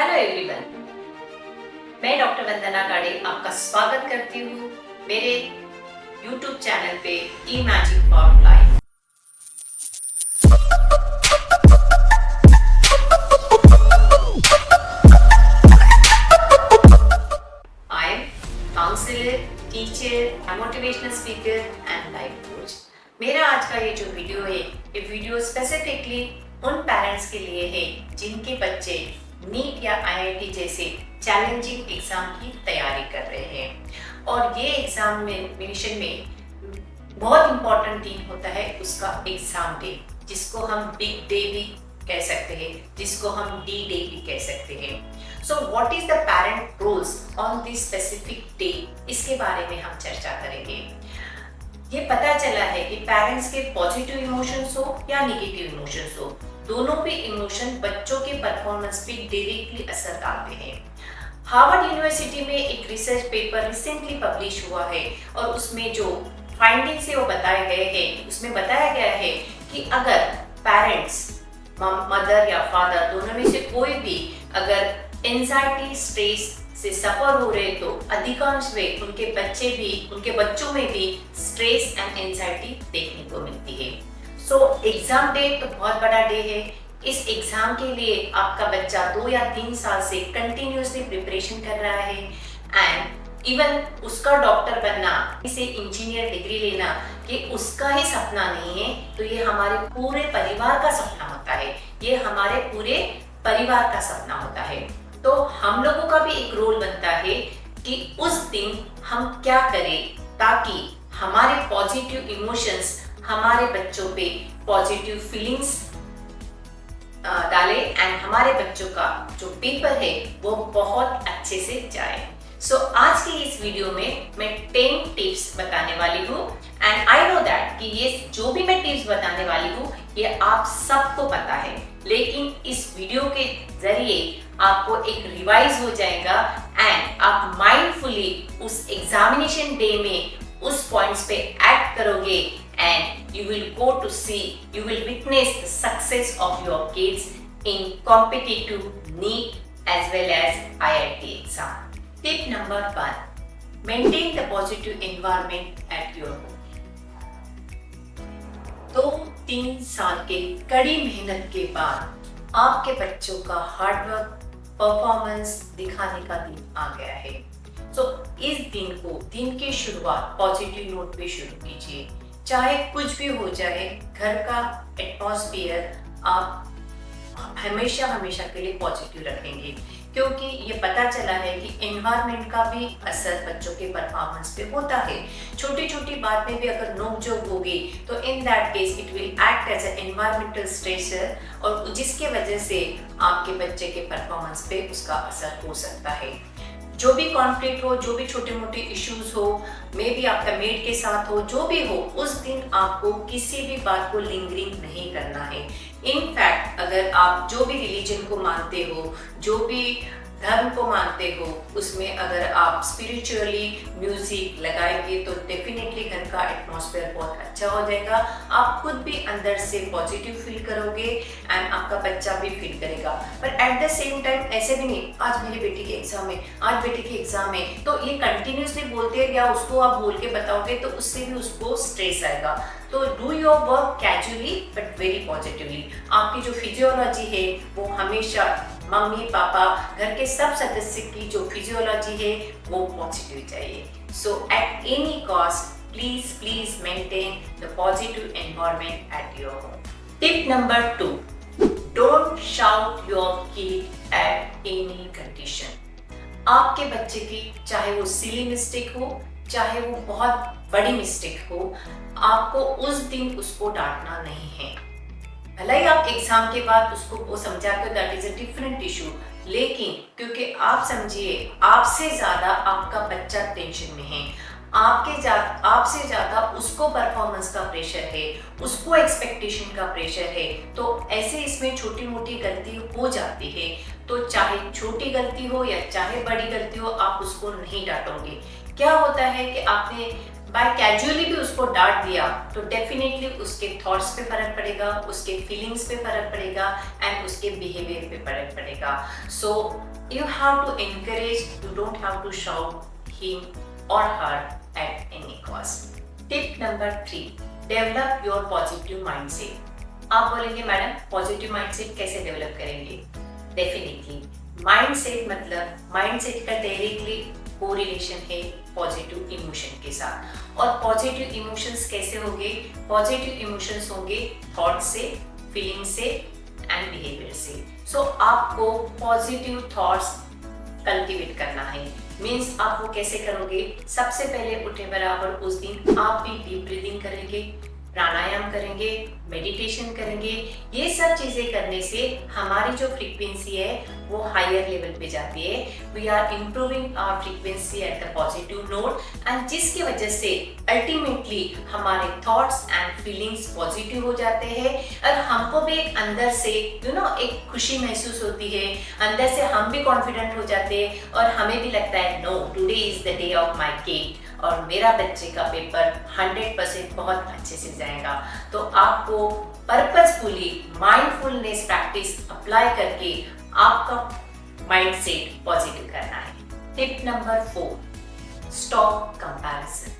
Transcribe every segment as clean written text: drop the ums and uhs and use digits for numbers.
Hello everyone, मैं doctor Vandana Kade आपका स्वागत करती हूँ मेरे यूट्यूब चैनल पे imagine for life. I am counsellor, teacher, motivational speaker and life coach. मेरा आज का ये जो वीडियो है, ये वीडियो स्पेसिफिकली उन पेरेंट्स के लिए है जिनके बच्चे नीट या आईआईटी जैसे चैलेंजिंग एग्जाम की तैयारी कर रहे हैं। और ये एग्जामिनेशन में बहुत इंपॉर्टेंट दिन होता है उसका एग्जाम डे, जिसको हम बिग डे भी कह सकते हैं, जिसको हम डी डे भी कह सकते हैं। So what is the parent roles on this specific day, इसके बारे में हम चर्चा करेंगे। ये पता चला है कि पेरेंट्स के पॉजिटिव इमोशंस हो या नेगेटिव इमोशंस हो, दोनों भी इमोशन बच्चों के परफॉर्मेंस पे डायरेक्टली असर डालते हैं। हार्वर्ड यूनिवर्सिटी में एक रिसर्च पेपर रिसेंटली पब्लिश हुआ है और उसमें जो फाइंडिंग्स है वो बताए गए हैं। उसमें बताया गया है कि अगर पेरेंट्स, मदर या फादर, दोनों में से कोई भी अगर एंजाइटी, स्ट्रेस से सफर हो रहे तो अधिकांश वे उनके बच्चों में भी स्ट्रेस एंड एंजाइटी देखने को मिलती है। सो एग्जाम डे तो बहुत बड़ा डे है। इस एग्जाम के लिए आपका बच्चा 2 या 3 साल से कंटिन्यूसली प्रिपरेशन कर रहा है एंड इवन उसका डॉक्टर बनना, इसे इंजीनियर डिग्री लेना, कि उसका ही सपना नहीं है, तो ये हमारे पूरे परिवार का सपना होता है। ये हमारे पूरे परिवार का सपना होता है। तो हम लोगों का भी एक रोल बनता है कि उस दिन हम क्या करें ताकि हमारे पॉजिटिव इमोशंस हमारे बच्चों पे पॉजिटिव फीलिंग्स डाले एंड हमारे बच्चों का जो पेपर है वो बहुत अच्छे से जाए। सो आज की इस वीडियो में मैं 10 टिप्स बताने वाली हूँ एंड आई नो दैट कि ये जो भी मैं टिप्स बताने वाली हूँ ये आप सबको पता है, लेकिन इस वीडियो के जरिए आपको एक रिवाइज हो जाएगा एंड आप माइंडफुली उस एग्जामिनेशन डे में उस पॉइंट्स पे एक्ट करोगे and you will witness the success of your kids in competitive NEET as well as IIT exam. Tip number 1, maintain the positive environment at your home. 2-3 साल के कड़ी मेहनत के बाद आपके बच्चों का हार्डवर्क परफॉर्मेंस दिखाने का दिन आ गया है। इस दिन की शुरुआत पॉजिटिव नोट पे शुरू कीजिए। चाहे कुछ भी हो जाए, घर का एटमॉस्फेयर आप हमेशा के लिए पॉजिटिव रखेंगे, क्योंकि ये पता चला है कि एनवायरनमेंट का भी असर बच्चों के परफॉर्मेंस पे होता है। छोटी छोटी बात में भी अगर नोकझोंक होगी तो in that case it will act as a environmental stressor और जिसके वजह से आपके बच्चे के परफॉर्मेंस पे उसका असर हो सकता है। जो भी कॉन्फ्लिक्ट हो, जो भी छोटे मोटे इश्यूज हो, मे बी आपका मेड के साथ हो, जो भी हो, उस दिन आपको किसी भी बात को लिंगरिंग नहीं करना है। इनफैक्ट अगर आप जो भी रिलीजन को मानते हो, जो भी धर्म को मानते हो, उसमें अगर आप स्पिरिचुअली म्यूजिक लगाएंगे तो डेफिनेटली घर का एटमॉस्फेयर बहुत अच्छा हो जाएगा। आप खुद भी अंदर से पॉजिटिव फील करोगे एंड आपका बच्चा भी फील करेगा। पर एट द सेम टाइम ऐसे भी नहीं, आज मेरी बेटी की एग्जाम है, आज बेटी की एग्जाम है, तो ये कंटिन्यूसली बोलते हैं या उसको आप बोल के बताओगे तो उससे भी उसको स्ट्रेस आएगा। तो do your work casually but very positively. आपकी जो फिजियोलॉजी है वो हमेशा मम्मी पापा, घर के सब सदस्य की जो फिजियोलॉजी है वो पॉजिटिव चाहिए। So at any cost please maintain the positive environment at your home. Tip number 2, don't shout your kid at any condition. आपके बच्चे की चाहे वो सिली मिस्टेक हो, चाहे वो बहुत बड़ी मिस्टेक हो, आपको उस दिन उसको डांटना नहीं है। भले ही आप एग्जाम के बाद उसको वो समझाते हो, that is a different issue, लेकिन क्योंकि आप समझिए आपसे ज्यादा आपका बच्चा टेंशन में है, आपसे ज्यादा उसको परफॉर्मेंस का प्रेशर है, उसको एक्सपेक्टेशन का प्रेशर है, तो ऐसे इसमें छोटी मोटी गलती हो जाती है। तो चाहे छोटी गलती हो या चाहे बड़ी गलती हो, आप उसको नहीं डांटोगे। क्या होता है कि आपने बाय कैजुअली भी उसको डांट दिया तो डेफिनेटली उसके थॉट्स पे फर्क पड़ेगा, उसके फीलिंग्स पे फर्क पड़ेगा एंड उसके बिहेवियर पे फर्क पड़ेगा. So you have to encourage, you don't have to shout him और her at any cost. Tip number 3, develop your positive mindset. आप बोलेंगे मैडम पॉजिटिव माइंडसेट कैसे डेवलप करेंगे? डेफिनेटली माइंडसेट मतलब माइंडसेट का डायरेक्टली कोरिलेशन है पॉजिटिव इमोशन के साथ. और पॉजिटिव इमोशंस कैसे होंगे? पॉजिटिव इमोशंस होंगे थॉट से, फीलिंग से एंड बिहेवियर से. सो आपको पॉजिटिव थॉट्स कल्टीवेट करना है. मीन्स आप वो कैसे करोगे? सबसे पहले उठे बराबर उस दिन आप भी डीप ब्रीदिंग करेंगे, प्राणायाम करेंगे, मेडिटेशन करेंगे. ये सब चीजें करने से हमारी जो फ्रीक्वेंसी है वो हायर लेवल पे जाती है. We are improving our frequency at the positive note and जिसकी वजह से अल्टीमेटली हमारे थॉट्स एंड फीलिंग्स पॉजिटिव हो जाते हैं और हमको भी एक अंदर से एक खुशी महसूस होती है. अंदर से हम भी कॉन्फिडेंट हो जाते हैं और हमें भी लगता है no, today is the day of my kid और मेरा बच्चे का पेपर 100% बहुत अच्छे से जाएगा. तो आपको पर्पसफुली माइंडफुलनेस प्रैक्टिस अप्लाई करके आपका माइंडसेट पॉजिटिव करना है. Tip number 4, stop comparison.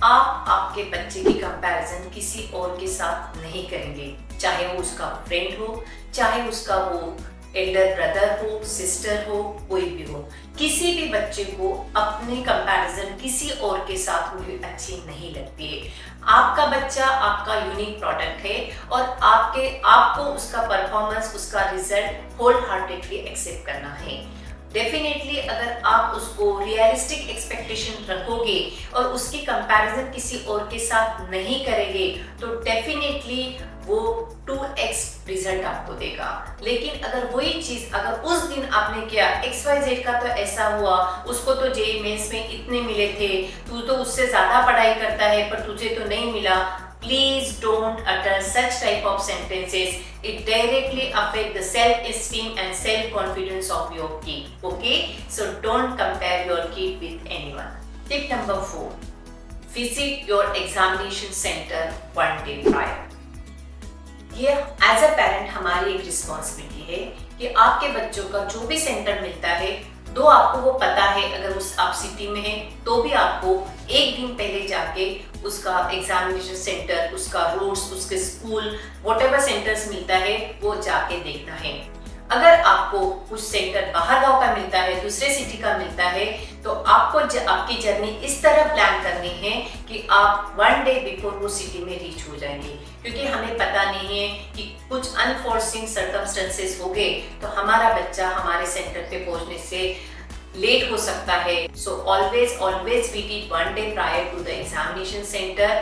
आप आपके बच्चे की कंपैरिजन किसी और के साथ नहीं करेंगे, चाहे वो उसका फ्रेंड हो, चाहे उसका वो एल्डर ब्रदर हो, सिस्टर हो, कोई भी हो. किसी भी बच्चे को अपनी कंपैरिजन किसी और के साथ हुई अच्छी नहीं लगती है. आपका बच्चा आपका यूनिक प्रोडक्ट है और आपको उसका परफॉर्मेंस, उसका रिजल्ट होल हार्टेडली एक्सेप्ट करना है. डेफिनेटली अगर आप उसको रियलिस्टिक एक्सपेक्टेशन रखोगे और उसकी कंपैरिजन किसी और के साथ नहीं करेंगे तो डेफिनेटली वो 2x रिजल्ट आपको देगा. लेकिन अगर वही चीज अगर उस दिन आपने किया XYZ का तो ऐसा हुआ, उसको तो जेईई मेंस में इतने मिले थे, तू तो उससे ज्यादा पढ़ाई करता है पर तुझे तो नहीं मिला. Please don't utter such type of sentences. It directly affect the self-esteem and self-confidence of your kid. Okay? So don't compare your kid with anyone. Tip number 4. Visit your examination center one day prior. ये as a parent हमारी एक responsibility है कि आपके बच्चों का जो भी सेंटर मिलता है, तो आपको वो पता है. अगर आप सिटी में है तो भी आपको एक दिन पहले जाके उसका एग्जामिनेशन सेंटर, उसका रूट्स, उसके स्कूल, व्हाटएवर सेंटर्स मिलता है वो जाके देखना है. अगर आपको कुछ सेंटर बाहर गांव का मिलता है, दूसरे सिटी का मिलता है, तो आपको आपकी जर्नी इस तरह प्लान करनी है कि आप 1 डे बिफोर वो सिटी में रीच हो जाएंगे. क्योंकि हमें पता नहीं है कि कुछ अनफोर्सिंग सर्कमस्टेंसेस हो गए तो हमारा बच्चा हमारे सेंटर पे पहुंचने से लेट हो सकता है. सो always visit 1 day prior to the examination center.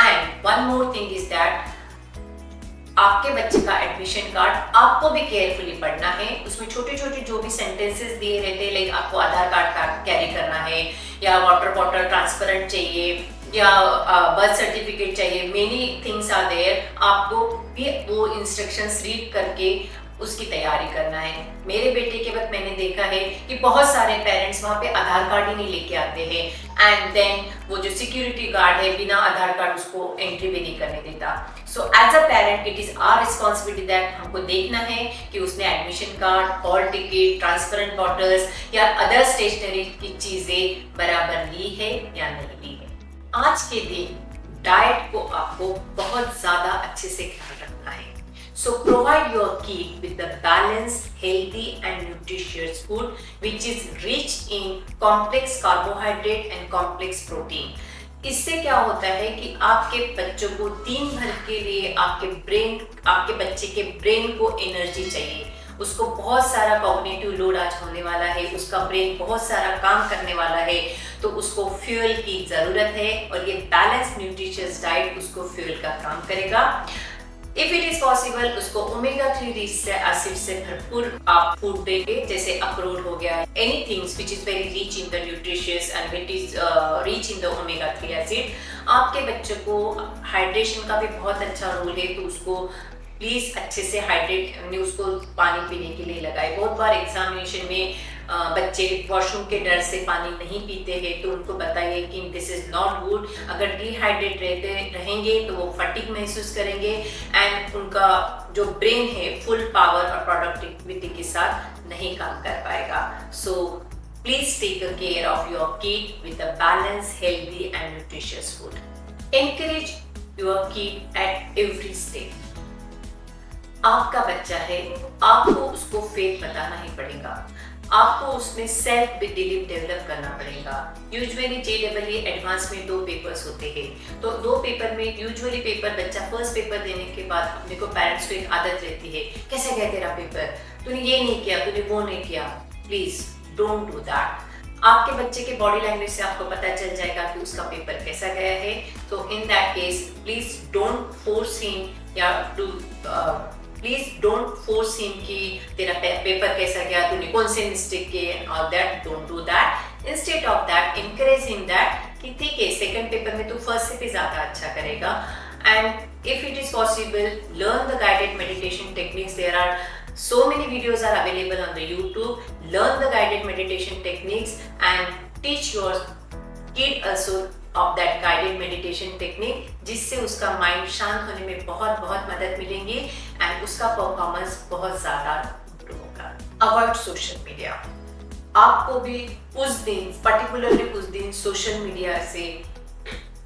And one more thing is that आपके बच्चे का एडमिशन कार्ड आपको भी केयरफुली पढ़ना है. उसमें छोटे छोटे जो भी सेंटेंसेस दिए रहते हैं, लाइक आपको आधार कार्ड कैरी करना है या वाटर बॉटल ट्रांसपेरेंट चाहिए या बर्थ सर्टिफिकेट चाहिए, मेनी थिंग्स आर देयर. आपको भी वो इंस्ट्रक्शंस रीड करके उसकी तैयारी करना है. मेरे बेटे के वक्त मैंने देखा है कि बहुत सारे पेरेंट्स वहाँ पे आधार कार्ड ही नहीं लेके आते हैं एंड देन वो जो सिक्योरिटी गार्ड है बिना आधार कार्ड उसको एंट्री भी नहीं करने देता. So as a parent it is our responsibility that हमको देखना है कि उसने admission card, hall ticket, transparent bottles या अदर स्टेशनरी की चीजें बराबर ली है या नहीं ली है. आज के दिन डाइट को आपको बहुत ज्यादा अच्छे से ख्याल रखना है. So provide your kid with the balanced, healthy and nutritious food which is rich in complex carbohydrate and complex protein. इससे क्या होता है कि आपके बच्चों को दिन भर के लिए आपके बच्चे के ब्रेन को एनर्जी चाहिए. उसको बहुत सारा कॉग्निटिव लोड आज होने वाला है, उसका ब्रेन बहुत सारा काम करने वाला है, तो उसको फ्यूल की जरूरत है और ये बैलेंस न्यूट्रिशियस डाइट उसको फ्यूल का काम करेगा. इफ इट इज पॉसिबल उसको ओमेगा 3 रिच एसिड से भरपूर आप फूड देंगे, जैसे अखरोट हो गया, any things which is very rich in the nutritious and which is rich in the omega 3 acid. आपके बच्चों को हाइड्रेशन का भी बहुत अच्छा रोल है, तो उसको प्लीज अच्छे से हाइड्रेट उसको पानी पीने के लिए लगाए. बहुत बार एग्जामिनेशन में बच्चे वॉशरूम के डर से पानी नहीं पीते हैं तो उनको बताइए कि दिस इज़ नॉट गुड। अगर डिहाइड्रेट रहेंगे तो वो फटीग महसूस करेंगे एंड उनका जो ब्रेन है फुल पावर और प्रोडक्टिविटी के साथ नहीं काम कर पाएगा। So please take care of your kid with a balance, healthy and nutritious food. Encourage your kid at every stage. आपका बच्चा है, आपको उसको फेथ बताना ही पड़ेगा, आपको उसमें सेल्फ बिलीफ डेवलप करना पड़ेगा। यूजुअली JEE एडवांस में 2 पेपर्स होते हैं, तो 2 पेपर में यूजुअली पेपर बच्चा फर्स्ट पेपर देने के बाद अपने को पेरेंट्स को एक आदत रहती है, कैसे गया तेरा पेपर, तूने ये नहीं किया, तूने वो नहीं किया। Please don't do that. आपके बच्चे के बॉडी लैंग्वेज से आपको पता चल जाएगा कि उसका पेपर कैसा गया है। तो in that case please don't force him या to please don't force him कि तेरा पेपर कैसा गया, तूने कौन से मिस्टेक किए and all that. Don't do that. Instead of that encourage him that कि ठीक है सेकंड पेपर में तू फर्स्ट से भी ज्यादा अच्छा करेगा and if it is possible learn the guided meditation techniques. There are so many videos are available on the YouTube. Learn the guided meditation techniques and teach your kid also of that guided meditation technique, जिससे उसका mind शांत होने में बहुत बहुत मदद मिलेंगी and उसका परफॉर्मेंस बहुत ज़्यादा इम्प्रूव होगा। Avoid social media. आपको भी उस दिन पर्टिकुलरली उस दिन सोशल मीडिया से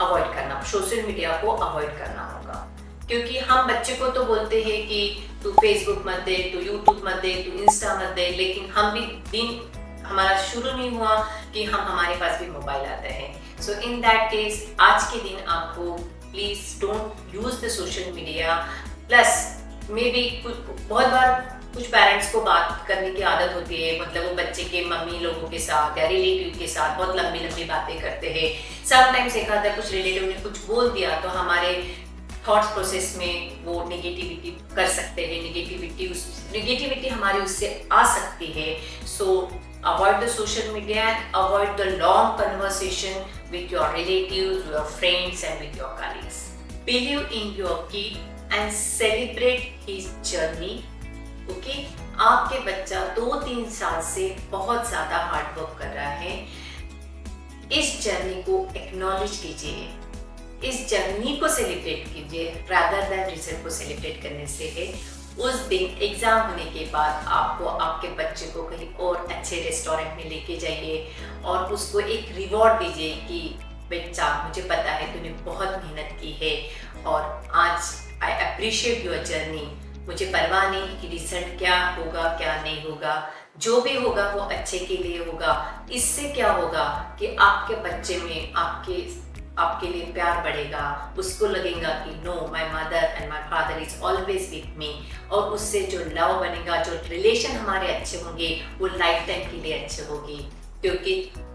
अवॉइड करना, सोशल मीडिया को अवॉइड करना होगा, क्योंकि हम बच्चे को तो बोलते हैं कि तू फेसबुक मत दे, तू यूट्यूब मत दे, तू इंस्टा मत दे, लेकिन हम भी दिन हमारा शुरू नहीं हुआ कि हमारे पास भी मोबाइल आता है। सो इन दैट केस आज के दिन आपको please don't use the social media. Plus may be बहुत बार कुछ पेरेंट्स को बात करने की आदत होती है, मतलब वो बच्चे के मम्मी लोगों के साथ या रिलेटिव के साथ बहुत लंबी लंबी बातें करते हैं। समटाइम्स एक आधा कुछ रिलेटिव ने कुछ बोल दिया तो हमारे थॉट्स प्रोसेस में वो नेगेटिविटी कर सकते हैं, नेगेटिविटी हमारी उससे आ सकती है। सो avoid the social media and avoid the long conversation with your relatives, your friends and with your colleagues. Believe in your kid and celebrate his journey. Okay, आपके बच्चा 2-3 साल से बहुत ज्यादा हार्ड वर्क कर रहा है, इस जर्नी को एक्नॉलेज कीजिए, इस जर्नी को सेलिब्रेट कीजिए रादर देन रिजल्ट को सेलिब्रेट करने से है। उस दिन एग्जाम होने के बाद आपको आपके बच्चे को कहीं और अच्छे रेस्टोरेंट में लेके जाइए और उसको एक रिवॉर्ड दीजिए कि बच्चा मुझे पता है तूने बहुत मेहनत की है और आज आई अप्रिशिएट योर जर्नी। मुझे परवाह नहीं कि रिजल्ट क्या होगा क्या नहीं होगा, जो भी होगा वो अच्छे के लिए होगा। इससे क्या होगा कि आपके बच्चे में आपके लिए प्यार बढ़ेगा, उसको लगेगा कि no my mother and my father is always with me, और उससे जो लव बनेगा, जो रिलेशन हमारे अच्छे होंगे वो लाइफ टाइम के लिए अच्छे होगी। क्योंकि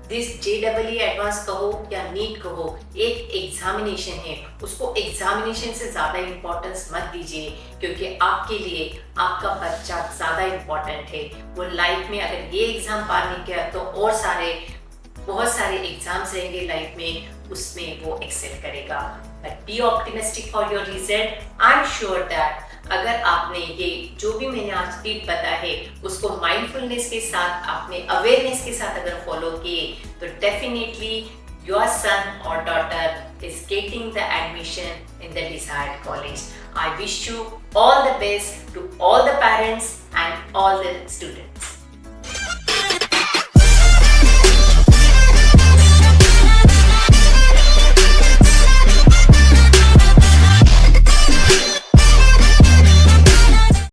दिस JEE एडवांस कहो या नीट कहो, एक एग्जामिनेशन है, उसको एग्जामिनेशन से ज़्यादा इम्पोर्टेंस मत दीजिए, क्योंकि आपके लिए आपका बच्चा ज़्यादा इम्पोर्टेंट है। वो लाइफ में अगर ये एग्ज़ाम पार नहीं किया तो और बहुत सारे एग्जाम्स रहेंगे लाइफ में, उसमें वो एक्सेल करेगा। But be optimistic for your result. I am sure that अगर आपने ये जो भी मैंने आज टिप बताया है उसको माइंडफुलनेस के साथ, आपने अवेयरनेस के साथ अगर फॉलो किए तो डेफिनेटली योर सन और daughter is getting the admission in the desired college. I wish you all the best to all the parents and all the students.